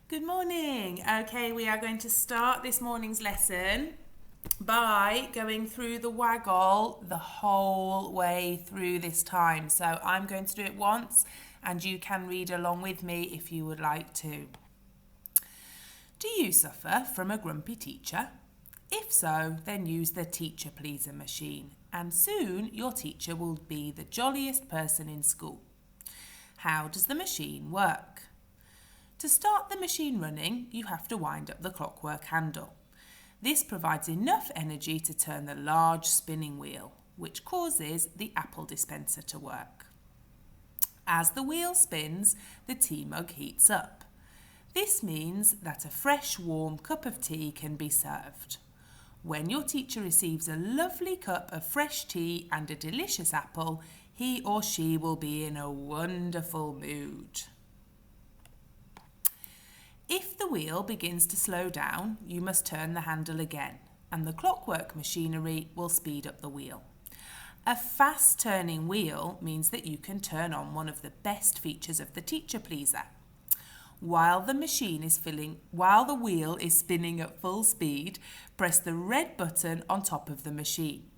Good morning. Okay, we are going to start this morning's lesson by going through the waggle the whole way through this time. So I'm going to do it once and you can read along with me if you would like to. Do you suffer from a grumpy teacher? If so, then use the teacher pleaser machine and soon your teacher will be the jolliest person in school. How does the machine work? To start the machine running, you have to wind up the clockwork handle. This provides enough energy to turn the large spinning wheel, which causes the apple dispenser to work. As the wheel spins, the tea mug heats up. This means that a fresh, warm cup of tea can be served. When your teacher receives a lovely cup of fresh tea and a delicious apple, he or she will be in a wonderful mood. If the wheel begins to slow down, you must turn the handle again, and the clockwork machinery will speed up the wheel. A fast-turning wheel means that you can turn on one of the best features of the teacher pleaser. While the wheel is spinning at full speed, press the red button on top of the machine.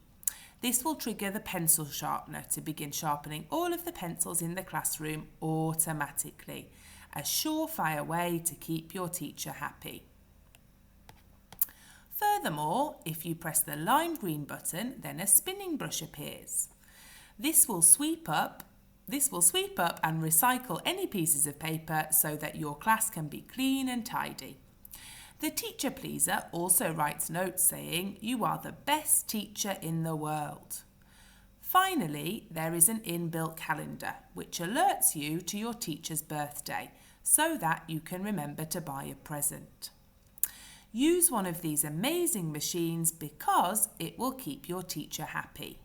This will trigger the pencil sharpener to begin sharpening all of the pencils in the classroom automatically. A surefire way to keep your teacher happy. Furthermore, if you press the lime green button, then a spinning brush appears. This will sweep up and recycle any pieces of paper so that your class can be clean and tidy. The teacher pleaser also writes notes saying, "You are the best teacher in the world." Finally, there is an inbuilt calendar which alerts you to your teacher's birthday so that you can remember to buy a present. Use one of these amazing machines because it will keep your teacher happy.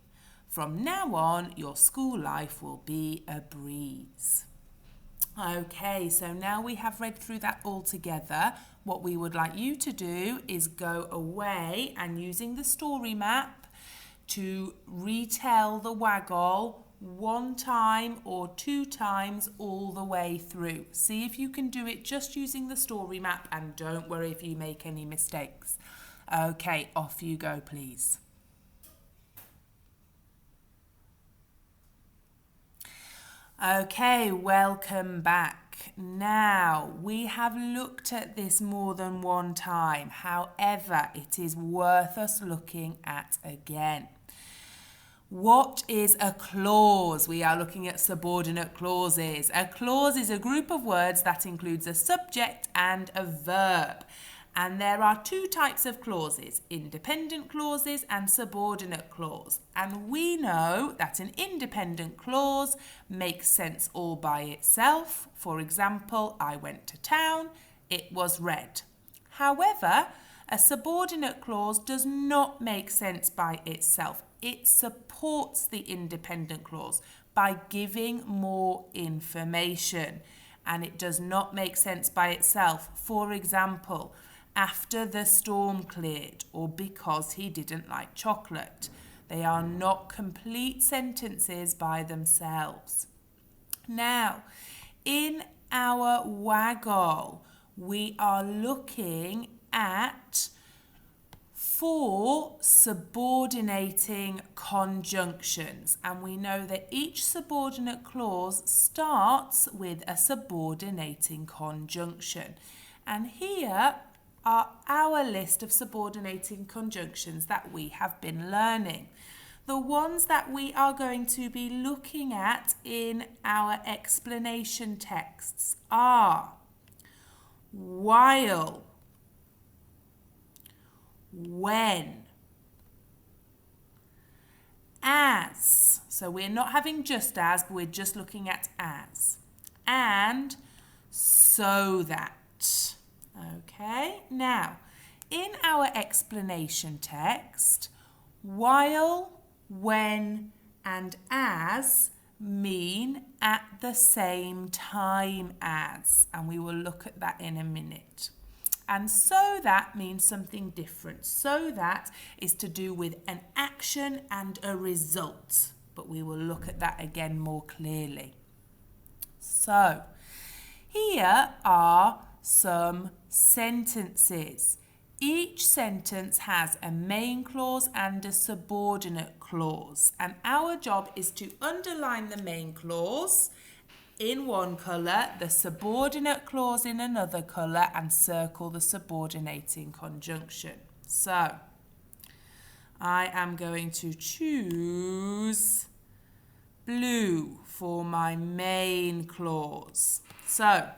From now on, your school life will be a breeze. Okay, so now we have read through that all together. What we would like you to do is go away and using the story map to retell the waggle one time or two times all the way through. See if you can do it just using the story map and don't worry if you make any mistakes. Okay, off you go, please. Okay, welcome back. Now, we have looked at this more than one time. However, it is worth us looking at again. What is a clause? We are looking at subordinate clauses. A clause is a group of words that includes a subject and a verb. And there are two types of clauses, independent clauses and subordinate clause. And we know that an independent clause makes sense all by itself. For example, I went to town, it was red. However, a subordinate clause does not make sense by itself. It supports the independent clause by giving more information. And it does not make sense by itself. For example, after the storm cleared or because he didn't like chocolate. They are not complete sentences by themselves. Now, in our waggle, we are looking at 4 subordinating conjunctions, and we know that each subordinate clause starts with a subordinating conjunction. And here are our list of subordinating conjunctions that we have been learning. The ones that we are going to be looking at in our explanation texts are while, when, as, so we're not having just as, but we're just looking at as, and so that. Okay, now in our explanation text, while, when, and as mean at the same time as, and we will look at that in a minute. And so that means something different. So that is to do with an action and a result, but we will look at that again more clearly. So here are some sentences. Each sentence has a main clause and a subordinate clause, and our job is to underline the main clause in one colour, the subordinate clause in another colour, and circle the subordinating conjunction. So, I am going to choose blue for my main clause. So,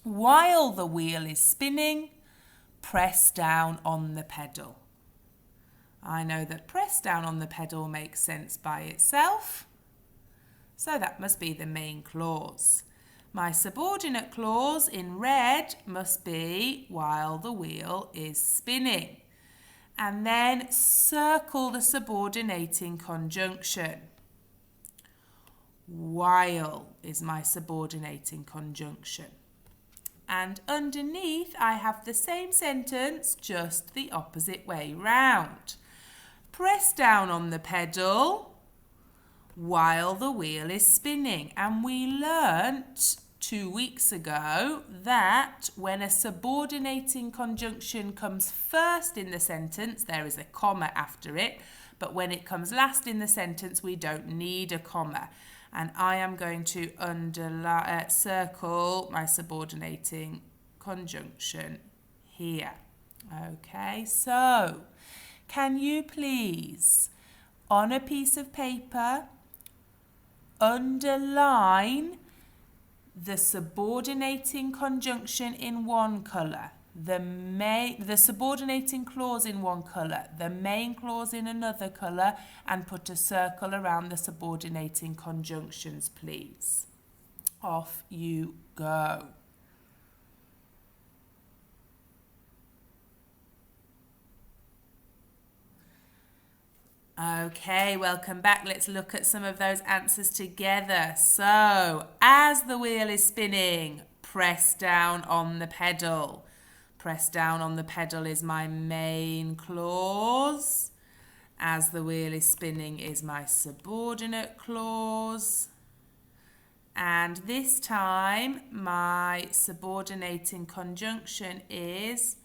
while the wheel is spinning, press down on the pedal. I know that press down on the pedal makes sense by itself, so that must be the main clause. My subordinate clause in red must be while the wheel is spinning. And then circle the subordinating conjunction. While is my subordinating conjunction. And underneath I have the same sentence, just the opposite way round. Press down on the pedal while the wheel is spinning. And we learnt 2 weeks ago that when a subordinating conjunction comes first in the sentence, there is a comma after it. But when it comes last in the sentence, we don't need a comma. And I am going to circle my subordinating conjunction here. Okay, so can you please, on a piece of paper, underline the subordinating conjunction in one colour, the subordinating clause in one colour, the main clause in another colour, and put a circle around the subordinating conjunctions, please. Off you go. Okay, welcome back. Let's look at some of those answers together. So, as the wheel is spinning, press down on the pedal. Press down on the pedal is my main clause. As the wheel is spinning is my subordinate clause. And this time my subordinating conjunction is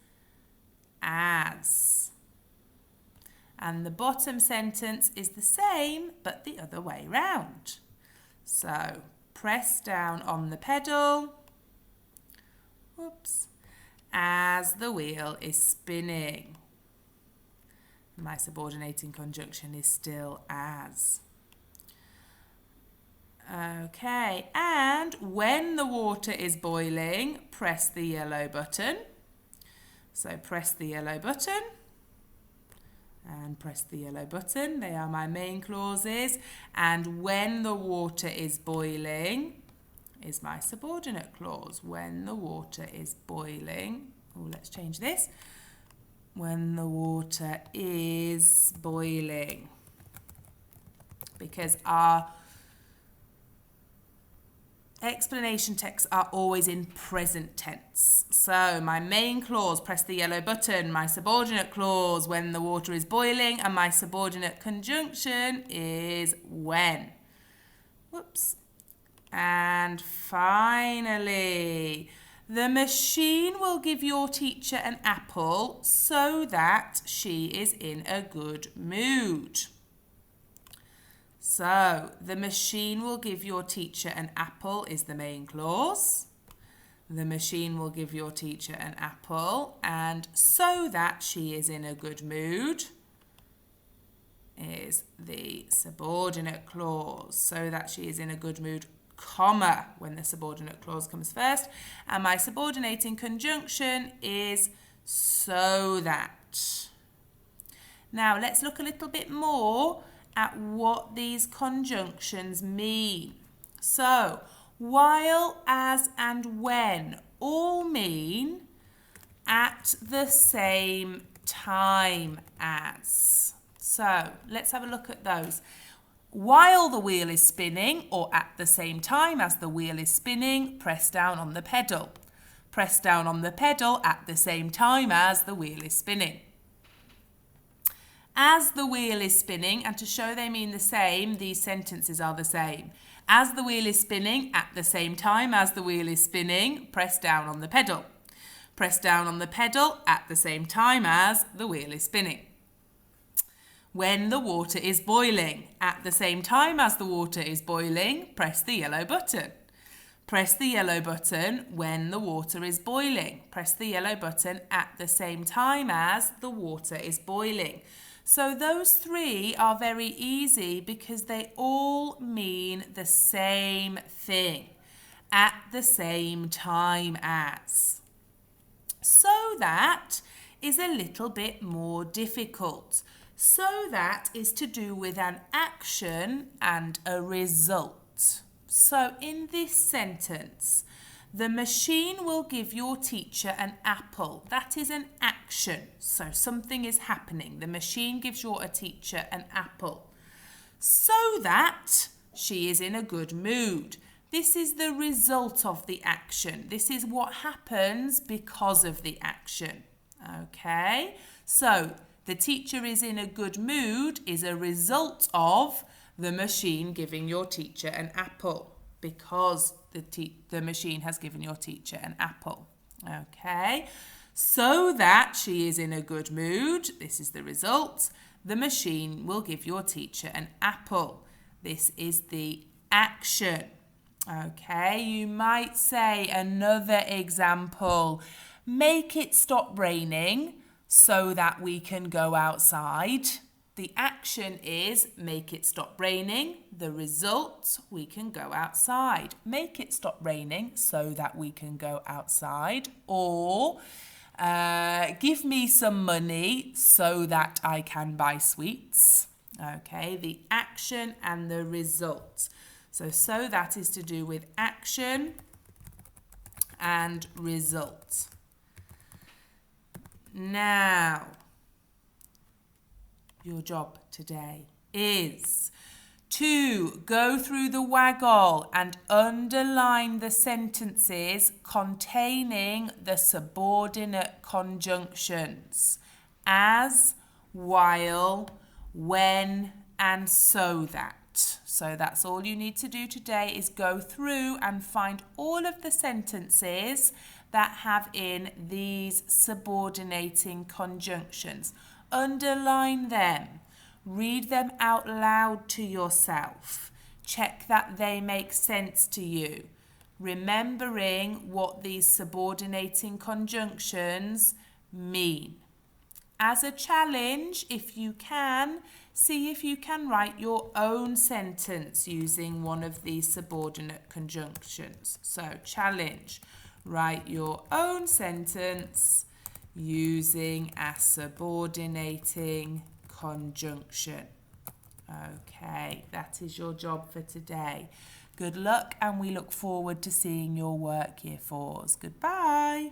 as. And the bottom sentence is the same but the other way round. So press down on the pedal. Whoops. As the wheel is spinning. My subordinating conjunction is still as. Okay, and when the water is boiling, press the yellow button. So press the yellow button and press the yellow button. They are my main clauses. And when the water is boiling is my subordinate clause. When the water is boiling, oh, let's change this. When the water is boiling, because our explanation texts are always in present tense. So my main clause, press the yellow button, my subordinate clause, when the water is boiling, and my subordinate conjunction is when. Whoops. And finally, the machine will give your teacher an apple so that she is in a good mood. So, the machine will give your teacher an apple is the main clause. The machine will give your teacher an apple, and so that she is in a good mood is the subordinate clause. So that she is in a good mood, comma, when the subordinate clause comes first. And my subordinating conjunction is so that. Now, let's look a little bit more at what these conjunctions mean. So, while, as, and when all mean at the same time as. So, let's have a look at those. While the wheel is spinning, or at the same time as the wheel is spinning, press down on the pedal. Press down on the pedal at the same time as the wheel is spinning. As the wheel is spinning, and to show they mean the same, these sentences are the same. As the wheel is spinning, at the same time as the wheel is spinning, press down on the pedal. Press down on the pedal at the same time as the wheel is spinning. When the water is boiling, at the same time as the water is boiling, press the yellow button. Press the yellow button when the water is boiling. Press the yellow button at the same time as the water is boiling. So those three are very easy because they all mean the same thing. At the same time as. So that is a little bit more difficult. So that is to do with an action and a result. So in this sentence, the machine will give your teacher an apple. That is an action. So something is happening. The machine gives your teacher an apple. So that she is in a good mood. This is the result of the action. This is what happens because of the action. Okay, so the teacher is in a good mood is a result of the machine giving your teacher an apple, because the machine has given your teacher an apple. Okay, so that she is in a good mood, this is the result. The machine will give your teacher an apple. This is the action. Okay, you might say another example. Make it stop raining so that we can go outside. The action is make it stop raining. The result, we can go outside. Make it stop raining so that we can go outside. Or give me some money so that I can buy sweets. Okay, the action and the result. So that is to do with action and result. Now, your job today is to go through the waggle and underline the sentences containing the subordinate conjunctions as, while, when, and so that. So that's all you need to do today is go through and find all of the sentences that have in these subordinating conjunctions. Underline them. Read them out loud to yourself. Check that they make sense to you. Remembering what these subordinating conjunctions mean. As a challenge, if you can, see if you can write your own sentence using one of these subordinate conjunctions. So, challenge. Write your own sentence using a subordinating conjunction. Okay, that is your job for today. Good luck, and we look forward to seeing your work, Year 4s. Goodbye.